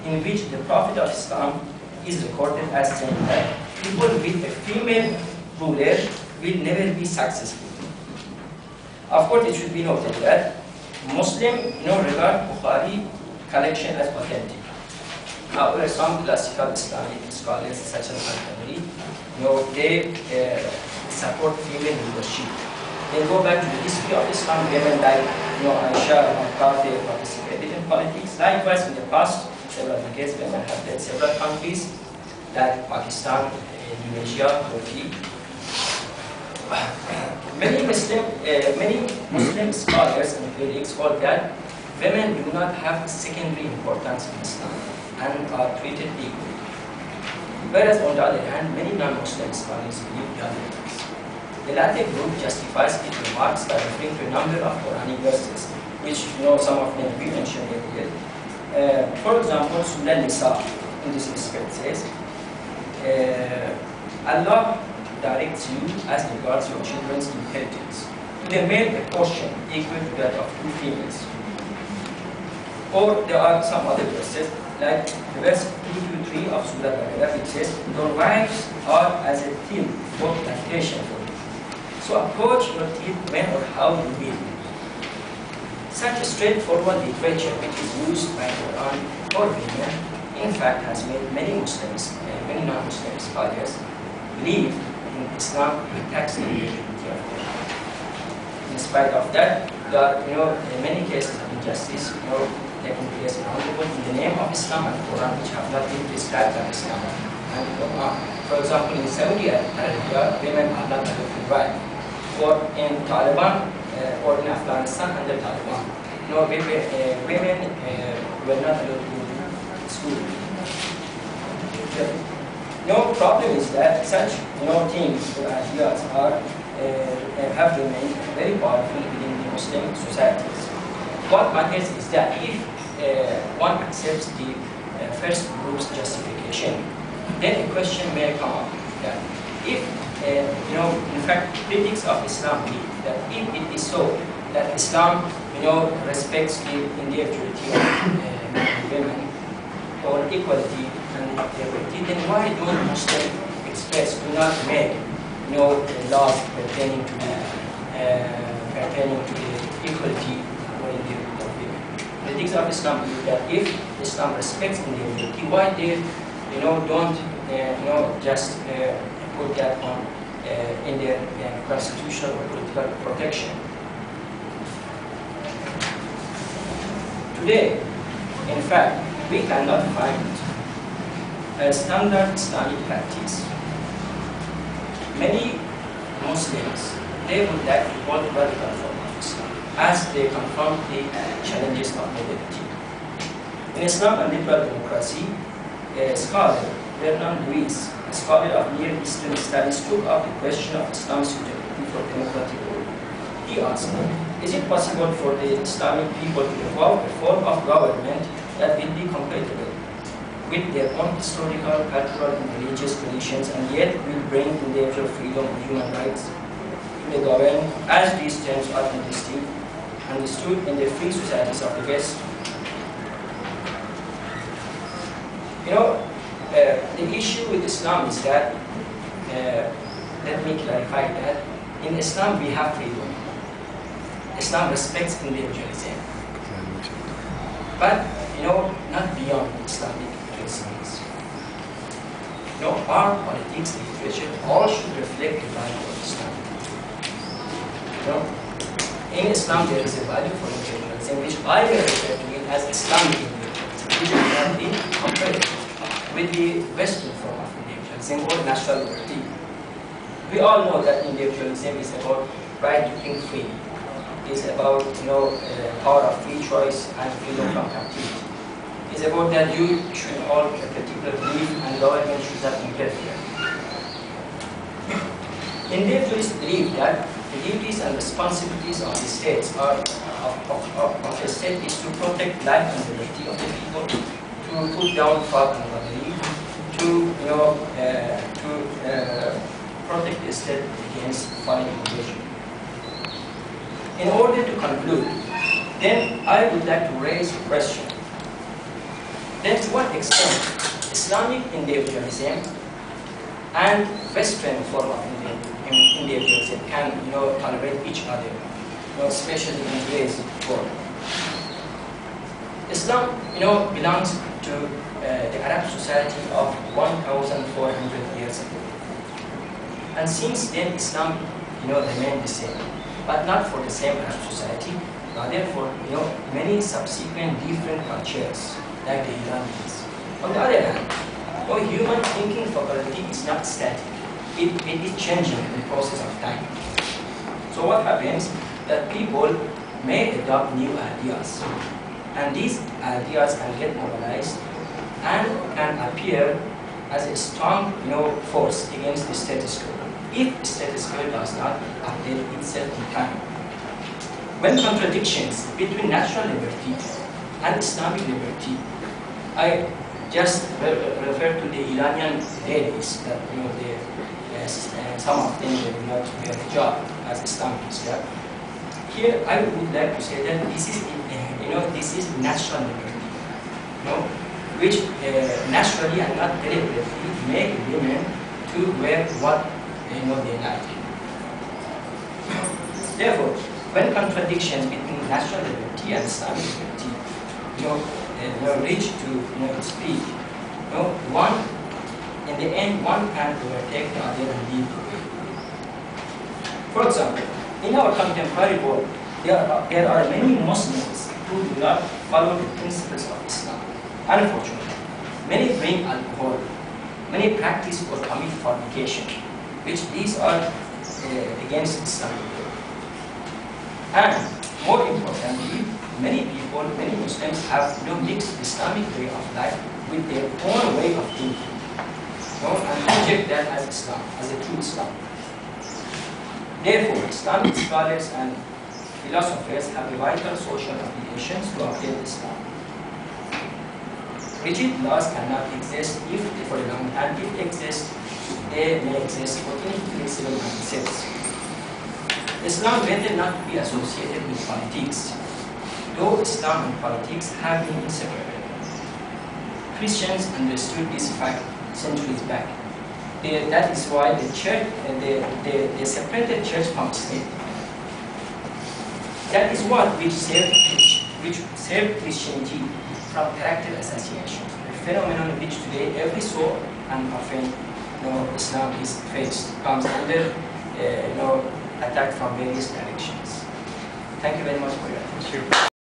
in which the Prophet of Islam is recorded as saying that people with a female ruler will never be successful. Of course, it should be noted that Muslim regard Bukhari collection as authentic. However, some classical Islamic scholars such as Taheri, they support female leadership. They go back to the history of Islam, women like Aisha and Kafir participated in politics. Likewise, in the past, several decades, women have led several countries like Pakistan, Indonesia, Turkey. Many Muslim scholars and critics hold that women do not have secondary importance in Islam and are treated equally. Whereas, on the other hand, many non-Muslim scholars believe the other things. The latter group justifies its remarks by referring to a number of Quranic verses, which some of them we mentioned earlier. For example, Surah Nisa in this respect says, Allah directs you as regards your children's inheritance. To the male, a portion equal to that of 2 females. Or there are some other verses, like the verse 2 to 3 of Surah Al-Baqarah, which says, your wives are as a team for plantation for you. So approach your team when or how you will. Such a straightforward literature, which is used by Quran or women, in fact has made many Muslims, many non-Muslim scholars believe in Islam attacks the individuality of women. In spite of that, there are many cases of injustice taking place around the world in the name of Islam and Quran, which have not been prescribed by Islam and Quran. For example, in Saudi Arabia, women are not allowed to drive. Or in Taliban, or in Afghanistan under Taliban, women were not allowed to go to school. No problem is that such things or ideas are have remained very powerful within the Muslim societies. What matters is that if one accepts the first group's justification, then a question may come up that if in fact, critics of Islam believe that if it is so that Islam respects the individuality of women or equality and equality, then why don't Muslims express, do not make laws pertaining to the equality or individuality of women? Critics of Islam believe that if Islam respects individuality, why they don't just put that on in their constitutional or political protection. Today, in fact, we cannot find a standard Islamic practice. Many Muslims, they would like to hold a radical form of Islam as they confront the challenges of modernity. In Islam and liberal democracy, a scholar, Bernard Lewis, a scholar of Near Eastern studies, took up the question of Islam's suitability for democratic rule. He asked, is it possible for the Islamic people to evolve a form of government that will be compatible with their own historical, cultural, and religious traditions, and yet will bring individual freedom and human rights to the government, as these terms are understood in the free societies of the West? The issue with Islam is that, let me clarify that, in Islam we have freedom. Islam respects individualism. But, not beyond Islamic principles. Our politics, literature, all should reflect the value of Islam. In Islam there is a value for individualism, which I will refer to it as Islamic individualism, which cannot be compared with the Western form of individualism or natural liberty. We all know that individualism is about right to think freely. It's about power of free choice and freedom from captivity. It's about that you should hold a particular belief and government should not interfere. Individualists believe that the duties and responsibilities of the states of the state is to protect life and liberty of the people, to put down fraud and robbery, to protect the state against foreign invasion. In order to conclude, then I would like to raise a question. Then to what extent Islamic individualism and Western form of individualism can, tolerate each other, especially in today's world. Islam, belongs to the Arab society of 1,400 years ago. And since then, Islam, remained the same, but not for the same Arab society, rather for, many subsequent different cultures, like the Iranians. On the other hand, human thinking faculty is not static. It is changing in the process of time. So what happens, that people may adopt new ideas, and these ideas can get mobilized and can appear as a strong, force against the status quo, if the status quo does not update itself in time. When contradictions between natural liberty and Islamic liberty, I just refer to the Iranian ladies that, some of them will not wear hijab as Islamists. Yeah? Here, I would like to say that this is, this is natural liberty, which naturally and not deliberately make women to wear what they like. Therefore, when contradictions between natural liberty and Islamic liberty, reach to its peak, one, in the end, one can overtake the other and lead the way. For example, in our contemporary world, there are many Muslims who do not follow the principles of Islam. Unfortunately, many drink alcohol, many practice or commit fornication, which these are against Islam. And more importantly, many Muslims have mixed Islamic way of life with their own way of thinking, and reject that as Islam, as a true Islam. Therefore, Islamic scholars and philosophers have a vital social obligations to update Islam. Rigid laws cannot exist for a long time. If exist, they may exist for inflexible mindsets. Islam better not be associated with politics, though Islam and politics have been inseparable. Christians understood this fact centuries back. That is why the church, they separated church from state. That is which saved Christianity from character assassination, a phenomenon which today every so and often Islam is faced, comes under attack from various directions. Thank you very much for your attention.